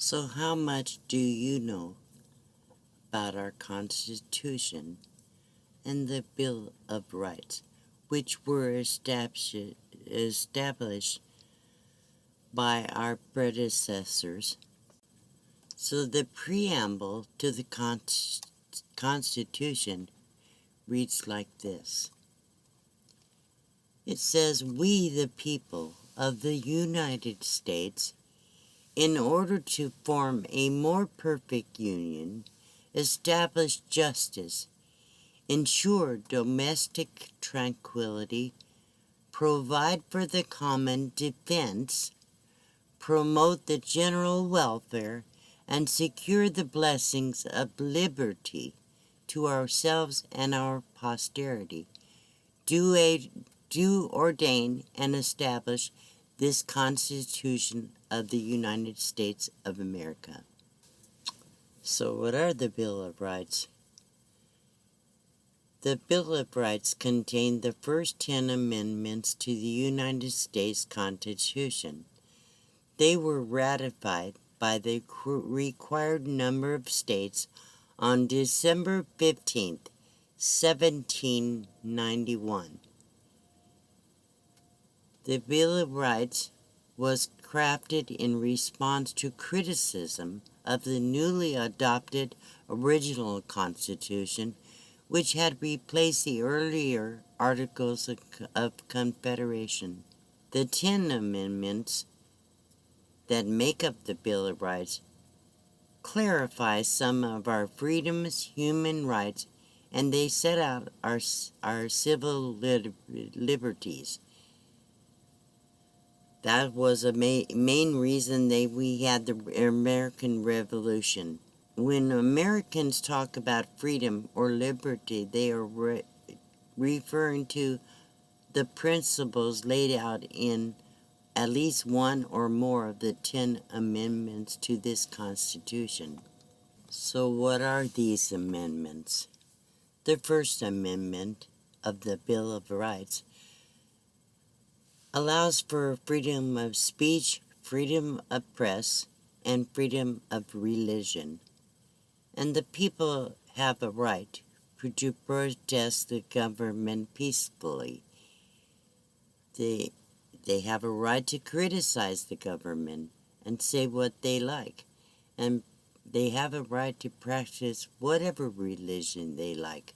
So how much do you know about our Constitution and the Bill of Rights, which were established by our predecessors? So the preamble to the Constitution reads like this. It says, "We, the people of the United States, in order to form a more perfect union, establish justice, ensure domestic tranquility, provide for the common defense, promote the general welfare, and secure the blessings of liberty to ourselves and our posterity. Do ordain and establish this Constitution of the United States of America." So what are the Bill of Rights? The Bill of Rights contained the first 10 amendments to the United States Constitution. They were ratified by the required number of states on December 15th, 1791. The Bill of Rights was crafted in response to criticism of the newly adopted original Constitution, which had replaced the earlier Articles of Confederation. The 10 amendments that make up the Bill of Rights clarify some of our freedoms, human rights, and they set out our civil liberties. That was a main reason we had the American Revolution. When Americans talk about freedom or liberty, they are referring to the principles laid out in at least one or more of the 10 amendments to this Constitution. So what are these amendments? The First Amendment of the Bill of Rights allows for freedom of speech, freedom of press, and freedom of religion. And the people have a right to protest the government peacefully. They have a right to criticize the government and say what they like. And they have a right to practice whatever religion they like.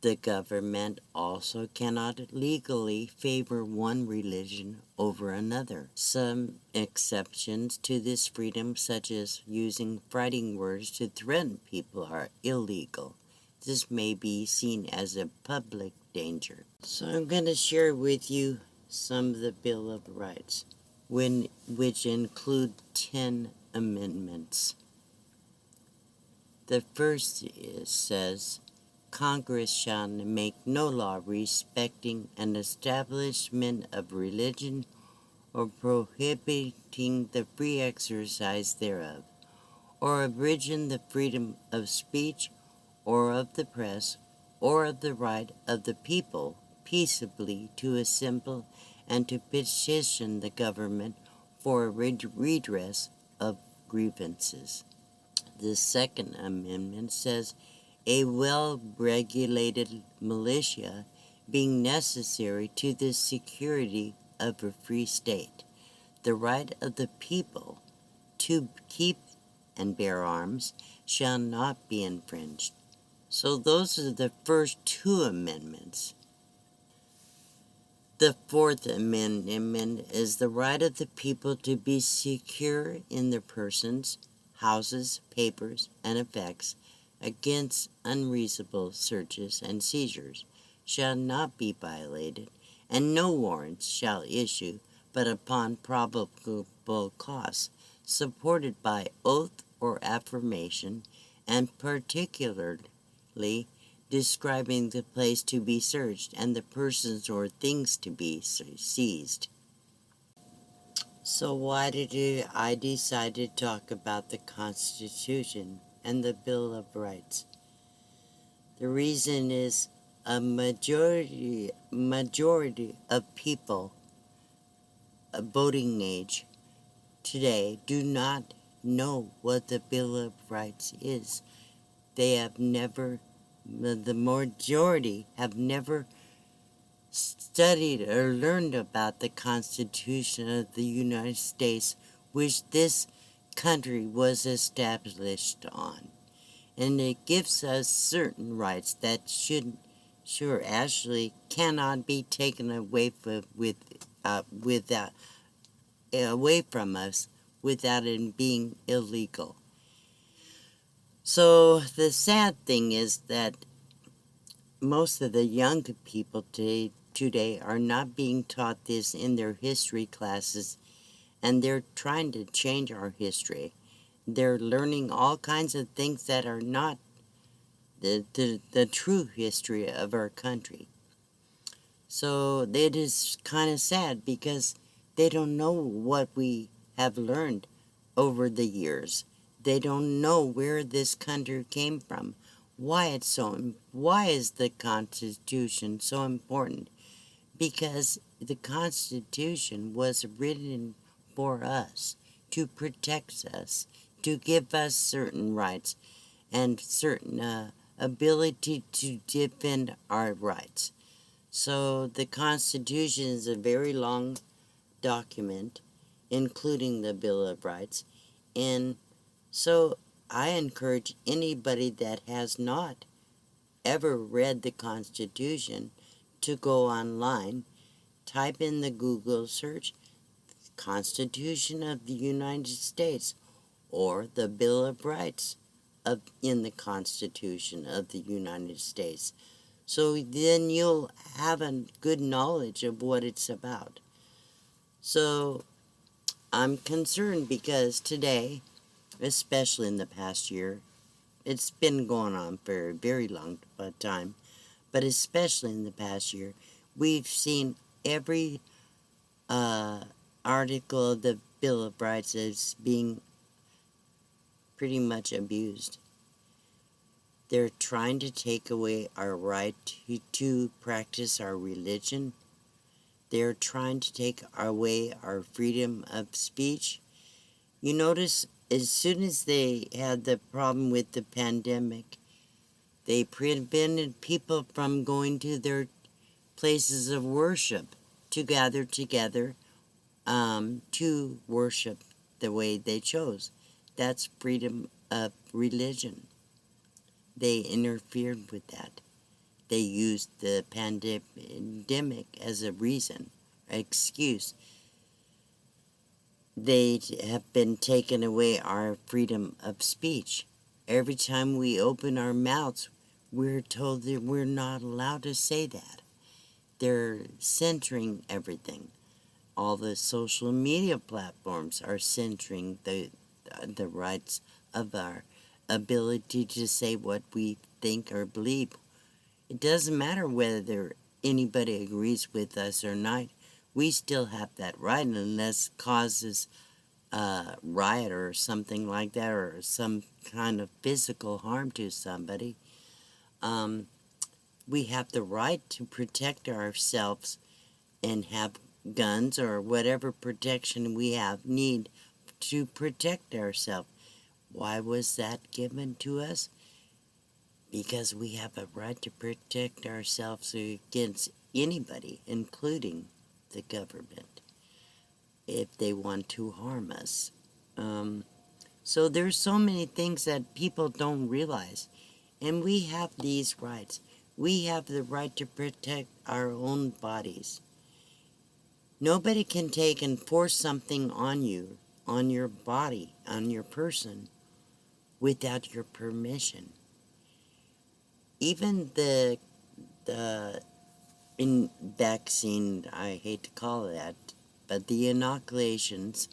The government also cannot legally favor one religion over another. Some exceptions to this freedom, such as using fighting words to threaten people, are illegal. This may be seen as a public danger. So I'm going to share with you some of the Bill of Rights, which include 10 amendments. The first says, "Congress shall make no law respecting an establishment of religion or prohibiting the free exercise thereof, or abridging the freedom of speech or of the press, or of the right of the people peaceably to assemble and to petition the government for a redress of grievances." The Second Amendment says, "A well-regulated militia being necessary to the security of a free state, the right of the people to keep and bear arms shall not be infringed." So those are the first 2 amendments. The Fourth Amendment is the right of the people to be secure in their persons, houses, papers, and effects against unreasonable searches and seizures shall not be violated, and no warrants shall issue but upon probable cause, supported by oath or affirmation, and particularly describing the place to be searched and the persons or things to be seized. So why did I decide to talk about the Constitution and the Bill of Rights? The reason is a majority of people of voting age today do not know what the Bill of Rights is. They have never, the majority have never studied or learned about the Constitution of the United States, which this country was established on. And it gives us certain rights that actually cannot be taken away away from us without it being illegal. So the sad thing is that most of the young people today are not being taught this in their history classes, and they're trying to change our history. They're learning all kinds of things that are not the true history of our country. So it is kind of sad because they don't know what we have learned over the years. They don't know where this country came from, why is the Constitution so important? Because the Constitution was written for us, to protect us, to give us certain rights and certain ability to defend our rights. So the Constitution is a very long document, including the Bill of Rights, and so I encourage anybody that has not ever read the Constitution to go online, type in the Google search, Constitution of the United States, or the Bill of Rights in the Constitution of the United States. So then you'll have a good knowledge of what it's about. So I'm concerned because today, especially in the past year, it's been going on for a very long time, but especially in the past year, we've seen every article of the Bill of Rights as being pretty much abused. They're trying to take away our right to practice our religion. They're trying to take away our freedom of speech. You notice, as soon as they had the problem with the pandemic, they prevented people from going to their places of worship to gather together to worship the way they chose. That's freedom of religion. They interfered with that. They used the pandemic as a reason, an excuse. They have been taking away our freedom of speech. Every time we open our mouths, we're told that we're not allowed to say that. They're censoring everything. All the social media platforms are censoring the rights of our ability to say what we think or believe. It doesn't matter whether anybody agrees with us or not. We still have that right unless it causes a riot or something like that, or some kind of physical harm to somebody. We have the right to protect ourselves and have guns or whatever protection we need to protect ourselves. Why was that given to us? Because we have a right to protect ourselves against anybody, including the government, if they want to harm us. So there's so many things that people don't realize, and we have these rights. We have the right to protect our own bodies. Nobody can take and force something on you, on your body, on your person, without your permission. Even the vaccine, I hate to call it that, but the inoculations,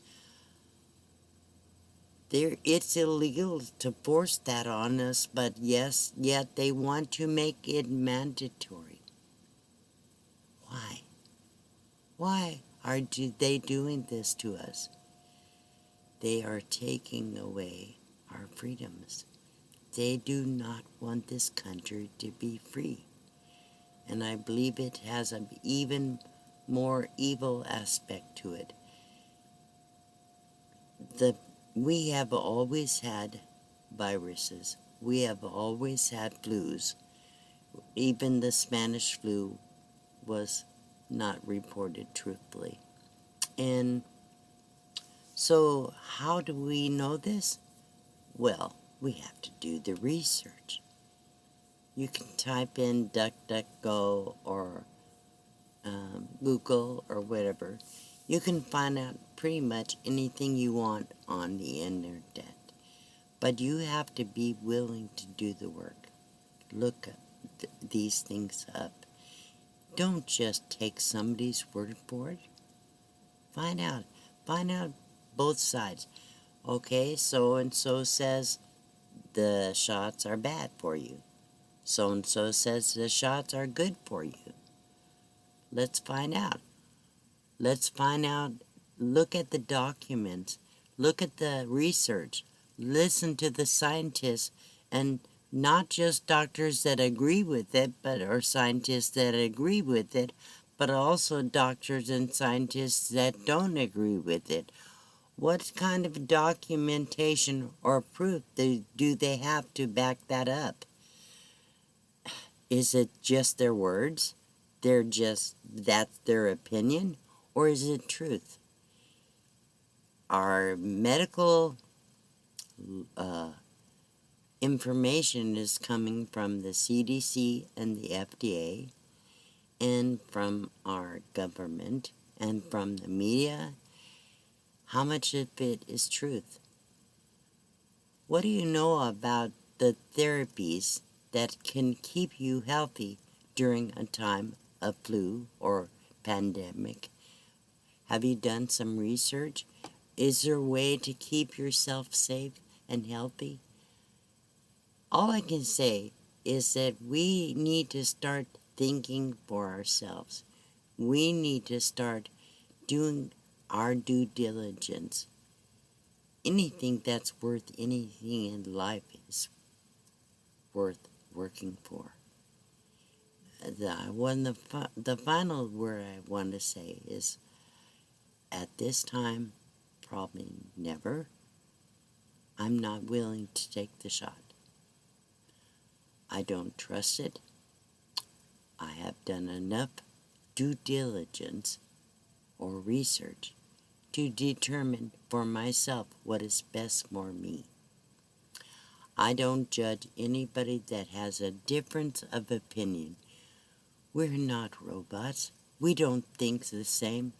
it's illegal to force that on us, but yet they want to make it mandatory. Why? Why are they doing this to us? They are taking away our freedoms. They do not want this country to be free. And I believe it has an even more evil aspect to it. the we have always had viruses. We have always had flus. Even the Spanish flu was not reported truthfully. And so, how do we know this? Well, we have to do the research. You can type in DuckDuckGo or Google or whatever. You can find out pretty much anything you want on the internet. But you have to be willing to do the work. Look these things up. Don't just take somebody's word for it. Find out. Find out both sides. Okay, so and so says the shots are bad for you. So and so says the shots are good for you. Let's find out. Let's find out. Look at the documents. Look at the research. Listen to the scientists, and not just doctors that agree with it, or scientists that agree with it, but also doctors and scientists that don't agree with it. What kind of documentation or proof do they have to back that up? Is it just their words? That's their opinion? Or is it truth? Our medical information is coming from the CDC and the FDA, and from our government, and from the media. How much of it is truth? What do you know about the therapies that can keep you healthy during a time of flu or pandemic? Have you done some research? Is there a way to keep yourself safe and healthy? All I can say is that we need to start thinking for ourselves. We need to start doing our due diligence. Anything that's worth anything in life is worth working for. The final word I want to say is, at this time, probably never, I'm not willing to take the shot. I don't trust it. I have done enough due diligence or research to determine for myself what is best for me. I don't judge anybody that has a difference of opinion. We're not robots. We don't think the same.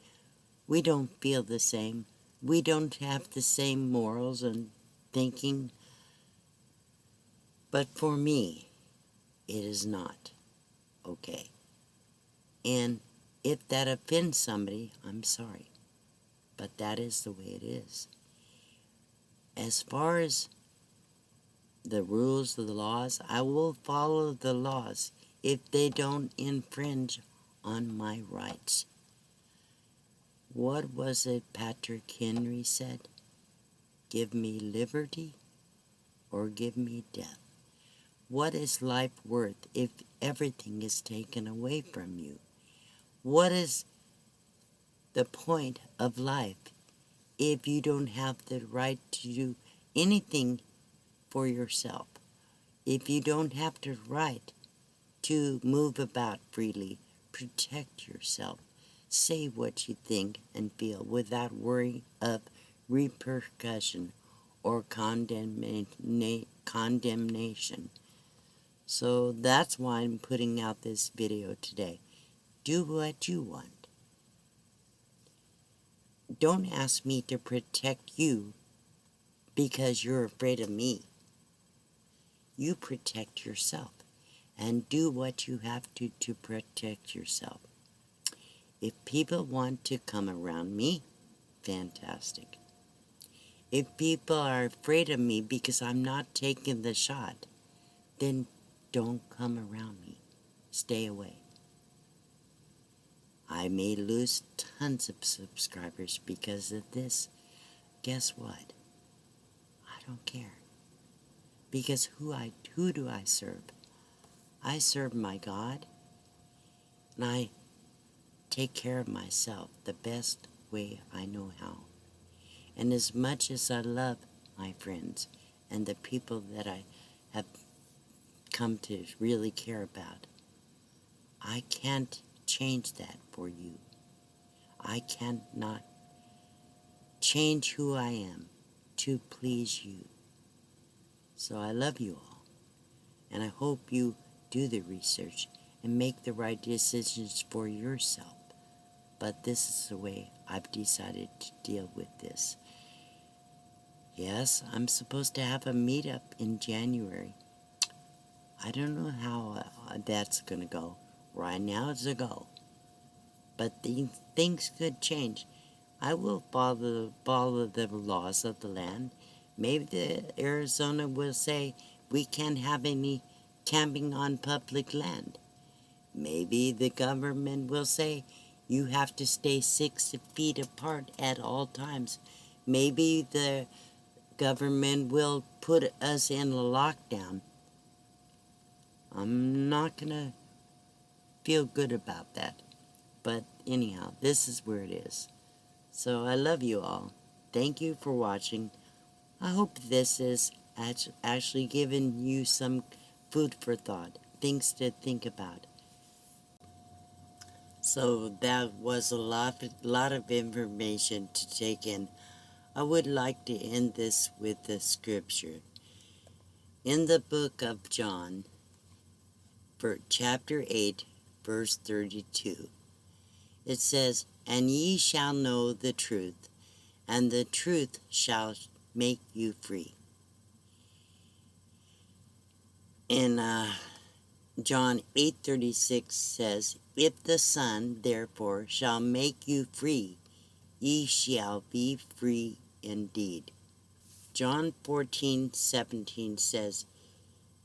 We don't feel the same. We don't have the same morals and thinking. But for me, it is not okay. And if that offends somebody, I'm sorry. But that is the way it is. As far as the rules of the laws, I will follow the laws if they don't infringe on my rights. What was it Patrick Henry said? Give me liberty or give me death. What is life worth if everything is taken away from you? What is the point of life if you don't have the right to do anything for yourself? If you don't have the right to move about freely, protect yourself, say what you think and feel without worry of repercussion or condemnation. So that's why I'm putting out this video today. Do what you want. Don't ask me to protect you because you're afraid of me. You protect yourself and do what you have to protect yourself. If people want to come around me, fantastic. If people are afraid of me because I'm not taking the shot, then don't come around me. Stay away. I may lose tons of subscribers because of this. Guess what? I don't care. Because who do I serve? I serve my God, and I take care of myself the best way I know how. And as much as I love my friends and the people that I have come to really care about, I can't change that for you. I cannot change who I am to please you. So I love you all, and I hope you do the research and make the right decisions for yourself. But this is the way I've decided to deal with this. Yes, I'm supposed to have a meetup in January. I don't know how that's going to go. Right now it's a go. But things could change. I will follow the laws of the land. Maybe the Arizona will say we can't have any camping on public land. Maybe the government will say you have to stay 6 feet apart at all times. Maybe the government will put us in a lockdown. I'm not gonna feel good about that. But anyhow, this is where it is. So I love you all. Thank you for watching. I hope this is actually giving you some food for thought, things to think about. So that was a lot of information to take in. I would like to end this with a scripture. In the book of John, for chapter 8, verse 32, it says, "And ye shall know the truth, and the truth shall make you free." And John 8:36 says, "If the Son therefore shall make you free, ye shall be free indeed." John 14:17 says,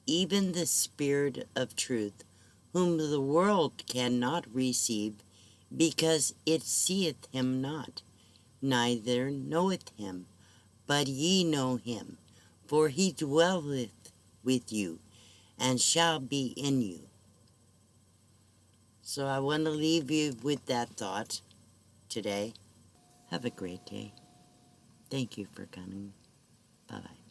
"Even the Spirit of truth, whom the world cannot receive, because it seeth him not, neither knoweth him. But ye know him, for he dwelleth with you, and shall be in you." So I want to leave you with that thought today. Have a great day. Thank you for coming. Bye-bye.